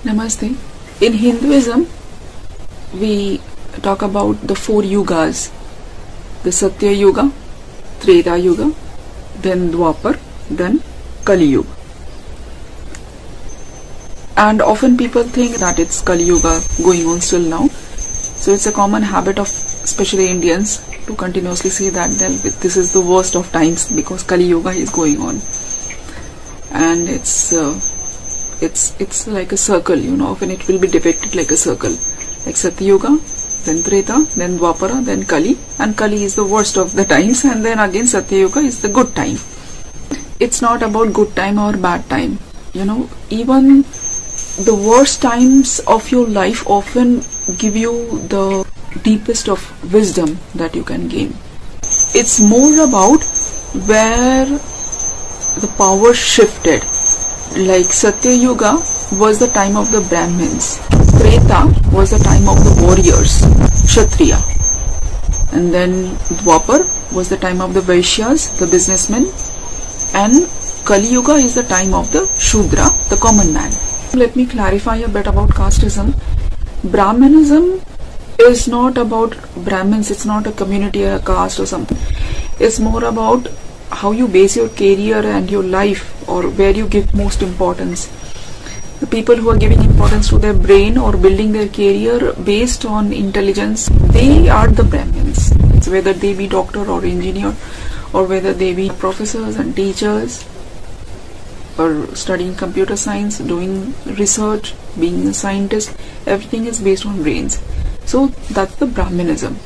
Namaste. In Hinduism, we talk about the 4 yugas. The Satya Yuga, Treta Yuga, then Dwapar, then Kali Yuga. And often people think that it's Kali Yuga going on still now. So it's a common habit of especially Indians to continuously say that this is the worst of times because Kali Yuga is going on. And it's like a circle, often it will be depicted like a circle. Like Satya Yuga, then Treta, then Dwapara, then Kali. And Kali is the worst of the times, and then again Satya Yuga is the good time. It's not about good time or bad time. Even the worst times of your life often give you the deepest of wisdom that you can gain. It's more about where the power shifted. Like Satya Yuga was the time of the Brahmins. Treta was the time of the warriors, Kshatriya. And then Dwapar was the time of the Vaishyas, the businessmen. And Kali Yuga is the time of the Kshudra, the common man. Let me clarify a bit about casteism. Brahmanism is not about Brahmins, it's not a community or a caste or something. It's more about how you base your career and your life, or where you give most importance. The people who are giving importance to their brain or building their career based on intelligence, they are the Brahmins. So whether they be doctor or engineer, or whether they be professors and teachers, or studying computer science, doing research, being a scientist, everything is based on brains. So that's the Brahmanism.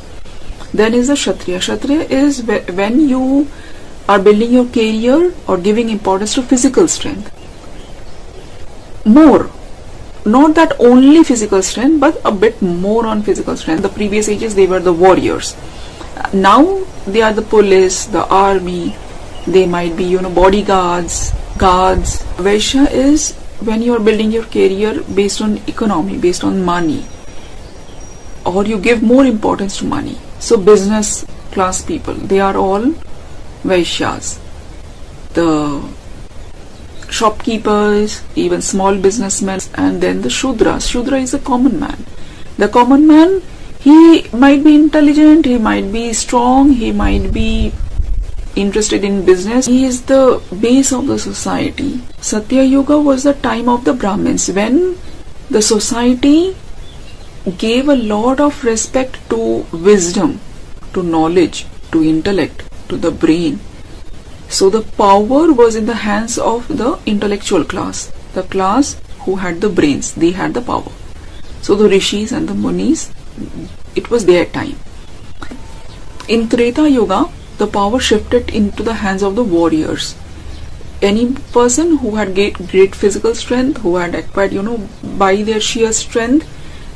Then is the Kshatriya. Kshatriya is when you are building your career or giving importance to physical strength. More. Not that only physical strength, but a bit more on physical strength. The previous ages, they were the warriors. Now they are the police, the army, they might be, bodyguards, guards. Vaishya is when you are building your career based on economy, based on money, or you give more importance to money. So business class people, they are all Vaishyas. The shopkeepers, even small businessmen, and then the Shudras. Shudra is a common man. The common man, he might be intelligent, he might be strong, he might be interested in business. He is the base of the society. Satya Yuga was the time of the Brahmins, when the society gave a lot of respect to wisdom, to knowledge, to intellect, to the brain. So the power was in the hands of the intellectual class, the class who had the brains, they had the power. So the rishis and the munis, it was their time. In Treta Yuga, the power shifted into the hands of the warriors. Any person who had great physical strength, who had acquired, by their sheer strength,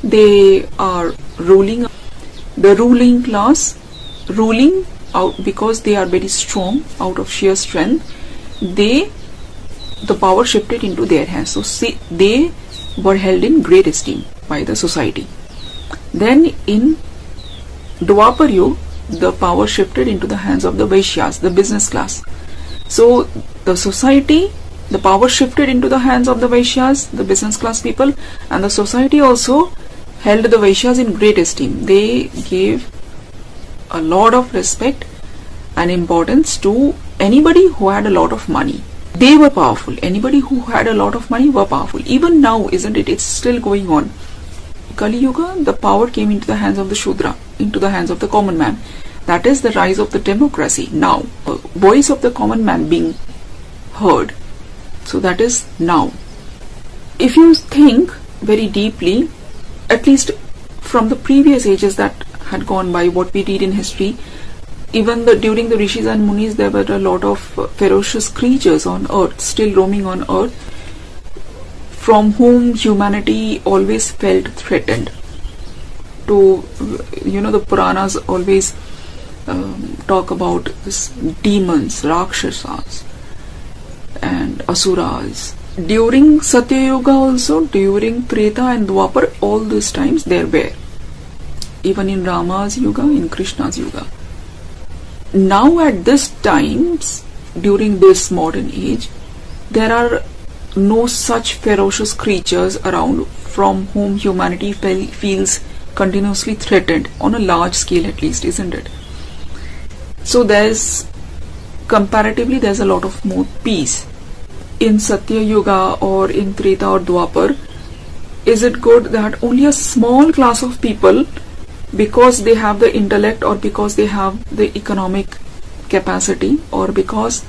they are ruling. The ruling class, ruling out because they are very strong, out of sheer strength, the power shifted into their hands. So they were held in great esteem by the society. Then in Dwapar Yuga, the power shifted into the hands of the Vaishyas, the business class. So the society, the power shifted into the hands of the Vaishyas, the business class people, and the society also held the Vaishyas in great esteem. They gave a lot of respect and importance to anybody who had a lot of money. They were powerful. Anybody who had a lot of money were powerful. Even now, isn't it? It's still going on. Kali Yuga, the power came into the hands of the Shudra, into the hands of the common man. That is the rise of the democracy. Now, the voice of the common man being heard. So that is now. If you think very deeply, at least from the previous ages that had gone by, what we read in history, even during the rishis and munis, there were a lot of ferocious creatures on earth, still roaming on earth, from whom humanity always felt threatened. The Puranas always talk about this demons, Rakshasas and Asuras. During Satya Yuga also, during Treta and Dwapar, all these times there were. Even in Rama's Yuga, in Krishna's Yuga. Now at this times, during this modern age, there are no such ferocious creatures around from whom humanity feels continuously threatened, on a large scale at least, isn't it? So comparatively there's a lot of more peace. In Satya Yuga or in Treta or Dwapar, is it good that only a small class of people, because they have the intellect or because they have the economic capacity or because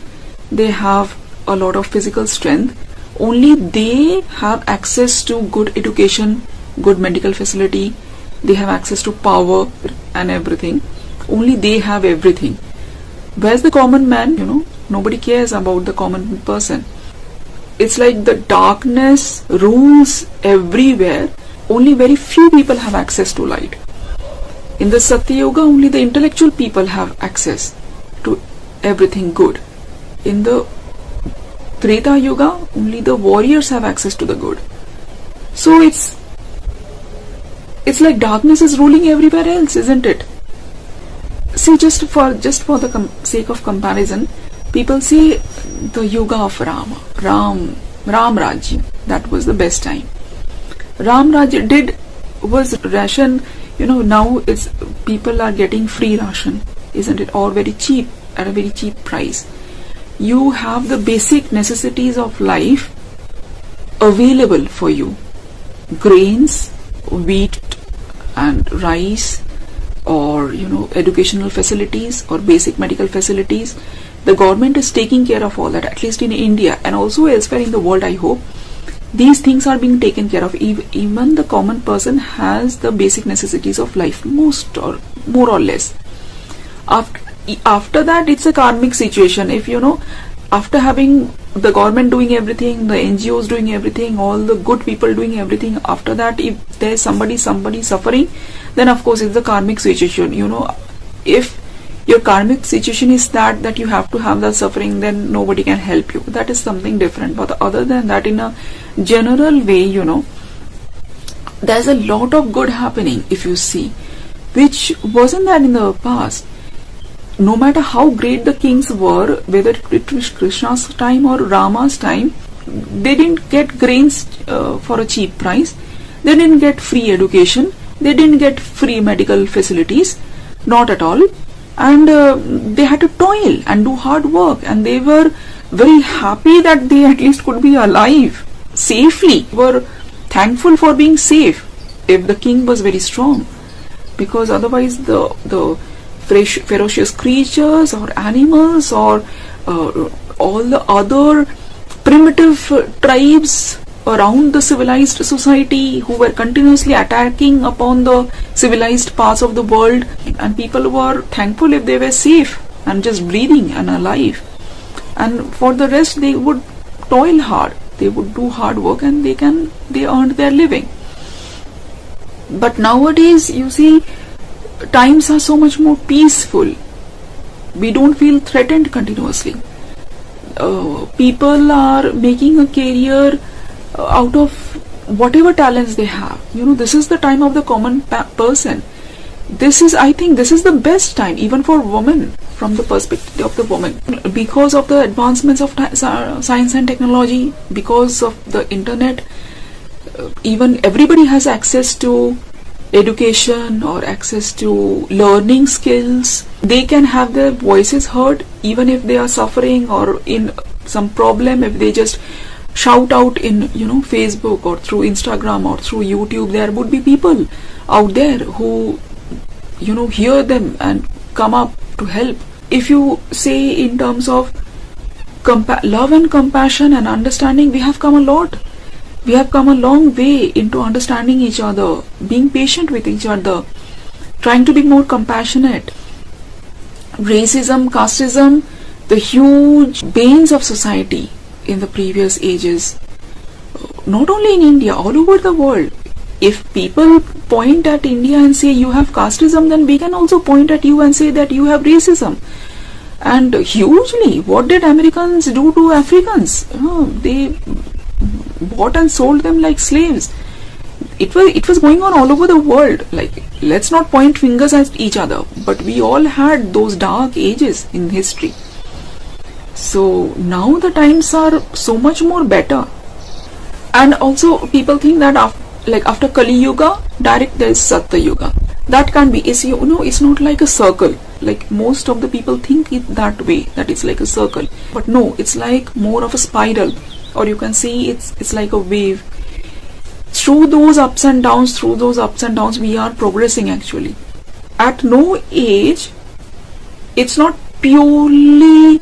they have a lot of physical strength, only they have access to good education, good medical facility, they have access to power and everything, only they have everything. Where's the common man? Nobody cares about the common person. It's like the darkness rules everywhere, only very few people have access to light. In the Satya Yuga, only the intellectual people have access to everything good. In the Treta Yuga, only the warriors have access to the good. So it's like darkness is ruling everywhere else, isn't it? See, just for the sake of comparison, people say the Yuga of Ram Rajya, that was the best time. Ram Rajya was ration, now people are getting free ration, isn't it? Or very cheap, at a very cheap price. You have the basic necessities of life available for you. Grains, wheat and rice, or educational facilities or basic medical facilities. The government is taking care of all that, at least in India and also elsewhere in the world, I hope. These things are being taken care of. Even the common person has the basic necessities of life, more or less. After that, it's a karmic situation. If after having the government doing everything, the NGOs doing everything, all the good people doing everything, after that, if there's somebody suffering, then of course it's the karmic situation. If your karmic situation is that you have to have that suffering, then nobody can help you. That is something different. But other than that, in a general way, there's a lot of good happening, if you see, which wasn't there in the past. No matter how great the kings were, whether it was Krishna's time or Rama's time, they didn't get grains for a cheap price. They didn't get free education. They didn't get free medical facilities. Not at all. And they had to toil and do hard work. And they were very happy that they at least could be alive safely. They were thankful for being safe if the king was very strong. Because otherwise the ferocious creatures or animals or all the other primitive tribes around the civilized society who were continuously attacking upon the civilized parts of the world, and people were thankful if they were safe and just breathing and alive, and for the rest they would toil hard, they would do hard work, and they earned their living. But nowadays, you see, times are so much more peaceful. We don't feel threatened continuously. People are making a career out of whatever talents they have. This is the time of the common person. I think this is the best time, even for women, from the perspective of the woman. Because of the advancements of science and technology, because of the internet, even everybody has access to education or access to learning skills. They can have their voices heard even if they are suffering or in some problem. If they just shout out in Facebook or through Instagram or through YouTube, there would be people out there who hear them and come up to help. If you say in terms of love and compassion and understanding, we have come a lot. We have come a long way into understanding each other, being patient with each other, trying to be more compassionate. Racism, casteism, the huge banes of society in the previous ages, not only in India, all over the world. If people point at India and say you have casteism, then we can also point at you and say that you have racism. And hugely, what did Americans do to Africans? They bought and sold them like slaves. It was going on all over the world. Like, let's not point fingers at each other, but we all had those dark ages in history. So now the times are so much more better. And also people think that after Kali Yuga, direct there is Satya Yuga. That can't be. It's not like a circle. Like most of the people think it that way, that it's like a circle. But no, it's like more of a spiral, or you can see it's like a wave. Through those ups and downs, we are progressing actually. At no age, it's not purely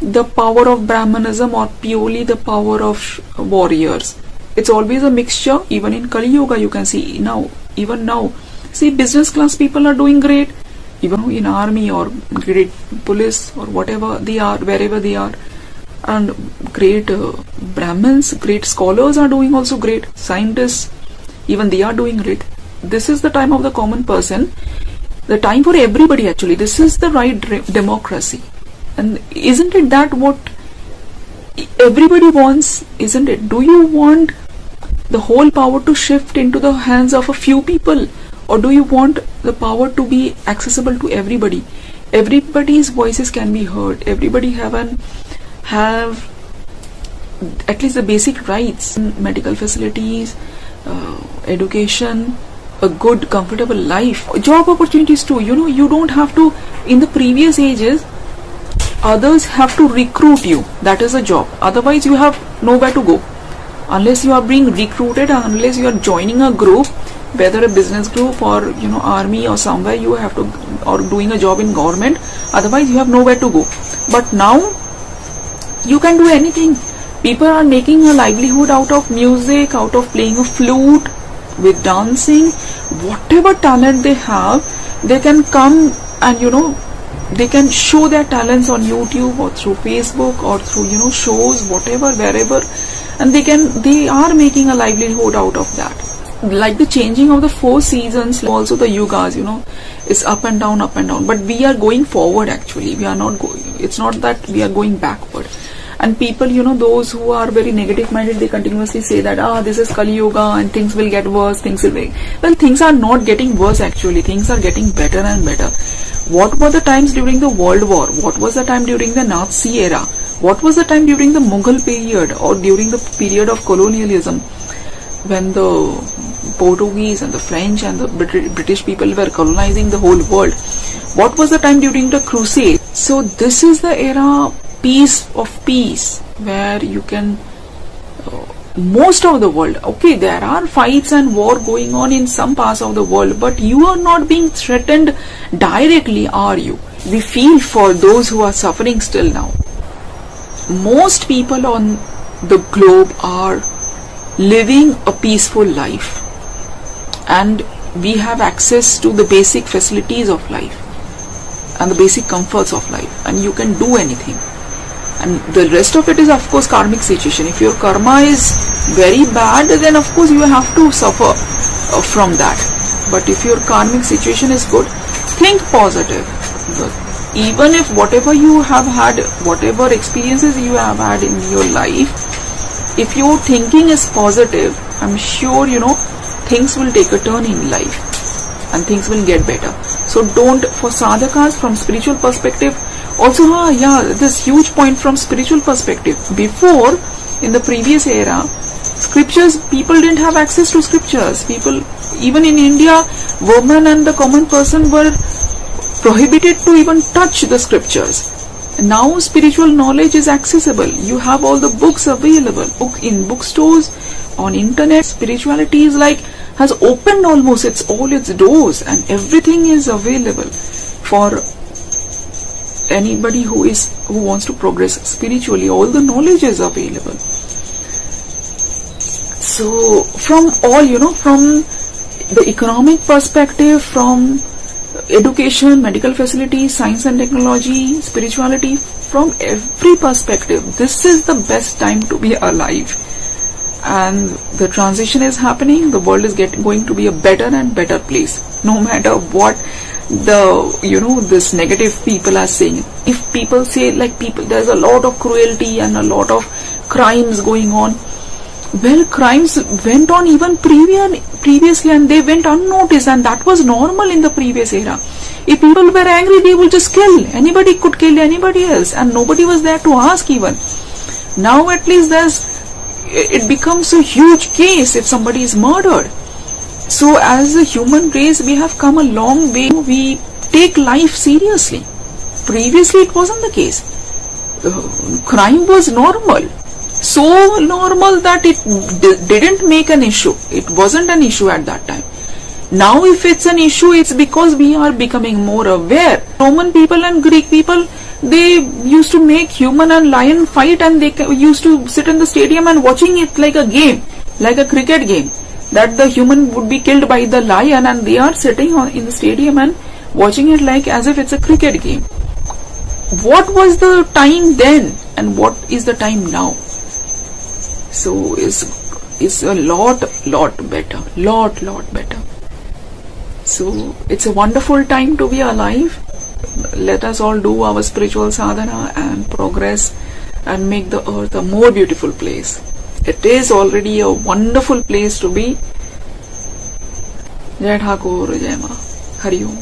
the power of Brahmanism or purely the power of warriors. It's always a mixture. Even in Kali Yuga, you can see even now. See, business class people are doing great, even in army or great police or whatever they are, wherever they are. And great Brahmins, great scholars are doing also great. Scientists, even they are doing great. This is the time of the common person. The time for everybody actually. This is the right democracy. And isn't it that what everybody wants, isn't it? Do you want the whole power to shift into the hands of a few people? Or do you want the power to be accessible to everybody? Everybody's voices can be heard. Everybody have at least the basic rights, medical facilities, education, a good comfortable life, job opportunities too. You don't have to, in the previous ages, others have to recruit you. That is a job. Otherwise you have nowhere to go. Unless you are being recruited, unless you are joining a group, whether a business group or army or somewhere, you have to, or doing a job in government, otherwise you have nowhere to go. But now you can do anything. People are making a livelihood out of music, out of playing a flute, with dancing. Whatever talent they have, they can come and they can show their talents on YouTube or through Facebook or through shows, whatever, wherever, and they are making a livelihood out of that. Like the changing of the 4 seasons, also the yugas, it's up and down, but we are going forward actually. We are not going, it's not that we are going backward. And people, those who are very negative minded, they continuously say that this is Kali Yuga and things will get worse, well, things are not getting worse actually. Things are getting better and better. What were the times during the World War? What was the time during the Nazi era? What was the time during the Mughal period or during the period of colonialism, when the Portuguese and the French and the British people were colonizing the whole world? What was the time during the Crusade? So this is the era of peace, where you can most of the world, okay, there are fights and war going on in some parts of the world, but you are not being threatened directly, are you? We feel for those who are suffering still now. Most people on the globe are living a peaceful life, and we have access to the basic facilities of life and the basic comforts of life, and you can do anything. And the rest of it is of course karmic situation. If your karma is very bad, then of course you have to suffer from that. But if your karmic situation is good, think positive. Even if whatever you have had, whatever experiences you have had in your life, if your thinking is positive, I'm sure things will take a turn in life and things will get better. So don't, for sadhakas from spiritual perspective, also this huge point from spiritual perspective. Before, in the previous era, scriptures, people didn't have access to scriptures. People, even in India, women and the common person were prohibited to even touch the scriptures. Now spiritual knowledge is accessible. You have all the books available, in bookstores, on internet. Spirituality is has opened almost all its doors, and everything is available for anybody who wants to progress spiritually. All the knowledge is available. So from all, from the economic perspective, from education, medical facilities, science and technology, spirituality, from every perspective, this is the best time to be alive. And the transition is happening. The world is going to be a better and better place, no matter what this negative people are saying. If people say there's a lot of cruelty and a lot of crimes going on, well, crimes went on even previously, and they went unnoticed, and that was normal in the previous era. If people were angry, they would just kill. Anybody could kill anybody else, and nobody was there to ask even. Now at least there's it becomes a huge case if somebody is murdered. So as a human race, we have come a long way. We take life seriously. Previously it wasn't the case. Crime was normal. So normal that it didn't make an issue. It wasn't an issue at that time. Now if it's an issue, it's because we are becoming more aware. Roman people and Greek people, they used to make human and lion fight, and they used to sit in the stadium and watching it like a game, like a cricket game, that the human would be killed by the lion and they are sitting in the stadium and watching it like as if it's a cricket game. What was the time then and what is the time now? So it's a lot better, lot better. So it's a wonderful time to be alive. Let us all do our spiritual sadhana and progress and make the earth a more beautiful place. It is already a wonderful place to be. Jai Thakur, Jai Ma. Hari Om.